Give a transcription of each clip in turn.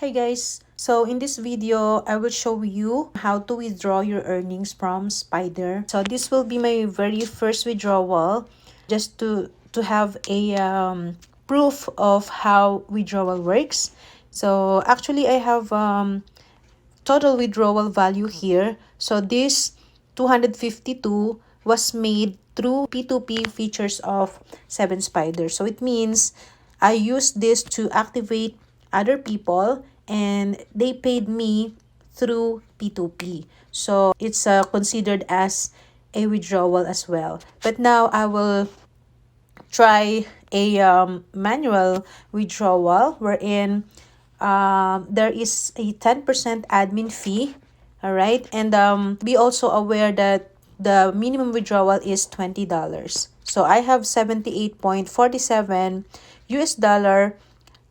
Hi guys, so in this video I will show you how to withdraw your earnings from Spider. So this will be my very first withdrawal, just to have a proof of how withdrawal works. So actually I have total withdrawal value here. So this 252 was made through P2P features of 7 Spiders. So it means I used this to activate other people and they paid me through P2P. So it's considered as a withdrawal as well. But now I will try a manual withdrawal wherein there is a 10% admin fee. All right, and be also aware that the minimum withdrawal is $20. So I have 78.47 US dollar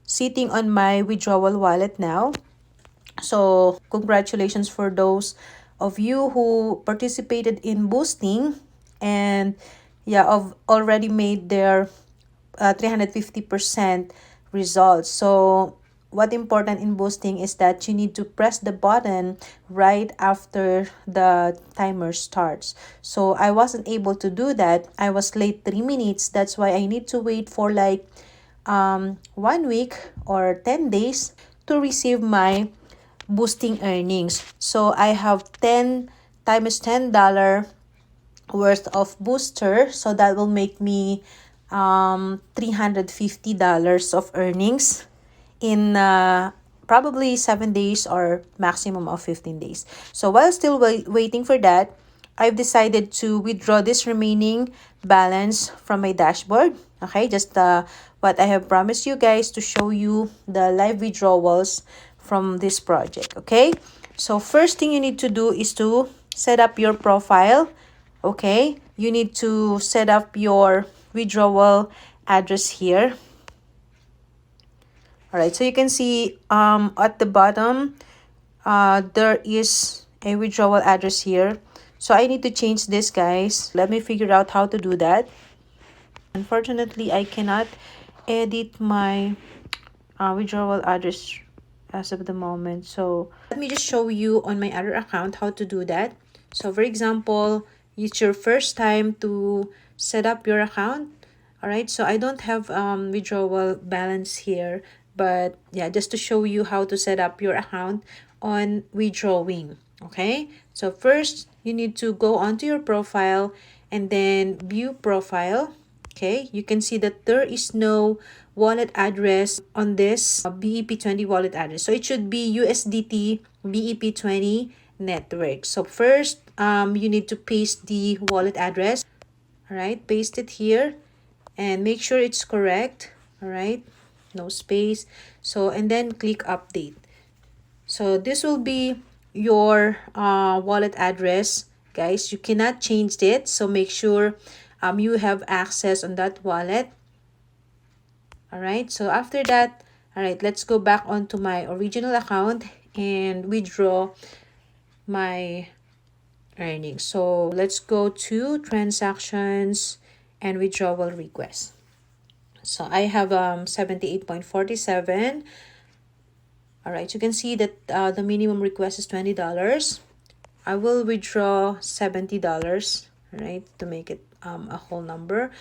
sitting on my withdrawal wallet now. So congratulations for those of you who participated in boosting and yeah, have already made their 350% results. So what important in boosting is that you need to press the button right after the timer starts. So I wasn't able to do that. I was late 3 minutes. That's why I need to wait for like 1 week or 10 days to receive my boosting earnings. So I have 10 times $10 worth of booster, so that will make me $350 of earnings in probably 7 days or maximum of 15 days. So while still waiting for that, I've decided to withdraw this remaining balance from my dashboard. Okay, just what I have promised you guys to show you the live withdrawals from this project. Okay, so first thing you need to do is to set up your profile. Okay, you need to set up your withdrawal address here. All right, so you can see at the bottom there is a withdrawal address here. So I need to change this, guys. Let me figure out how to do that. Unfortunately, I cannot edit my withdrawal address as of the moment. So let me just show you on my other account how to do that. So for example, it's your first time to set up your account. All right, so I don't have withdrawal balance here, but yeah, just to show you how to set up your account on withdrawing. Okay, so first you need to go onto your profile and then view profile. Okay, you can see that there is no wallet address on this BEP20 wallet address. So it should be USDT BEP20 network. So first, you need to paste the wallet address. All right, paste it here and make sure it's correct. All right, no space. So, and then click update. So this will be your wallet address, guys. You cannot change it, so make sure you have access on that wallet. All right, so after that, all right, let's go back onto my original account and withdraw my earnings. So let's go to transactions and withdrawal request. So I have 78.47. All right, you can see that the minimum request is $20. I will withdraw $70, right, to make it a whole number.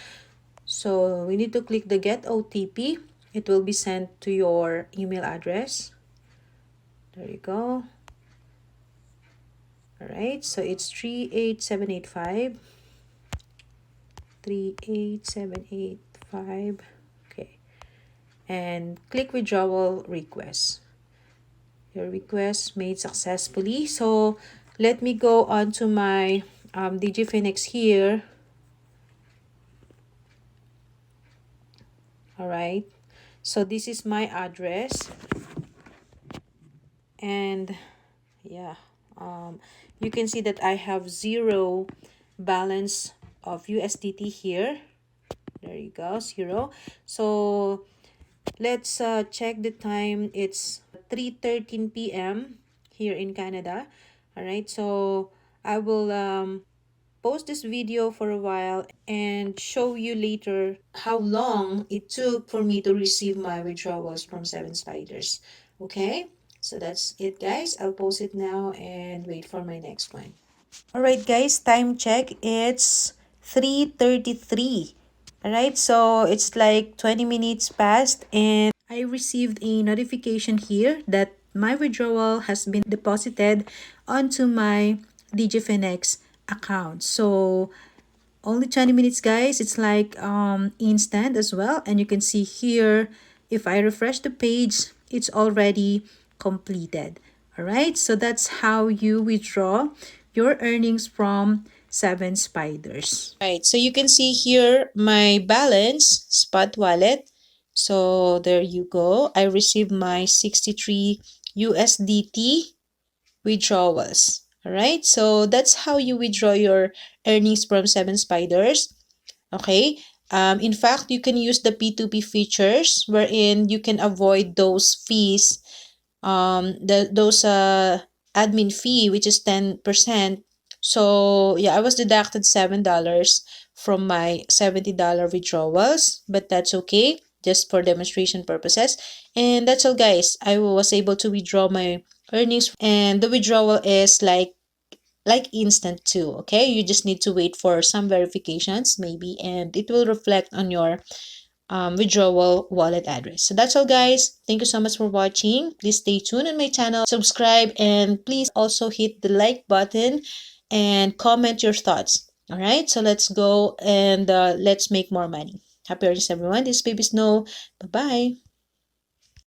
So we need to click the get OTP. It will be sent to your email address. There you go. All right, so it's 38785. 38785. Okay, and click withdrawal request. Your request made successfully. So let me go on to my DigiFinex here. All right, so this is my address, and yeah, you can see that I have zero balance of USDT here. There you go, zero. So let's check the time. It's 3:13 p.m. here in Canada. All right, so I will post this video for a while and show you later how long it took for me to receive my withdrawals from 7 Spiders. Okay, So that's it, guys. I'll post it now and wait for my next one. All right, guys, time check. It's 3:33. All right, so it's like 20 minutes past, and I received a notification here that my withdrawal has been deposited onto my DigiFinex account. So only 20 minutes, guys. It's like instant as well, and you can see here, if I refresh the page, it's already completed. All right, so that's how you withdraw your earnings from Seven Spiders. Right, so you can see here my balance spot wallet. So there you go. I received my 63 USDT withdrawals. All right, so that's how you withdraw your earnings from Seven Spiders. Okay, in fact, you can use the P2P features wherein you can avoid those fees, those admin fee, which is 10%. So yeah, I was deducted $7 from my $70 withdrawals, but that's okay, just for demonstration purposes. And that's all, guys. I was able to withdraw my earnings, and the withdrawal is like instant too. Okay, you just need to wait for some verifications maybe, and it will reflect on your withdrawal wallet address. So that's all, guys. Thank you so much for watching. Please stay tuned on my channel, subscribe, and please also hit the like button and comment your thoughts. All right, so let's go and let's make more money. Happy earnings, everyone. This is Baby Snow. Bye bye.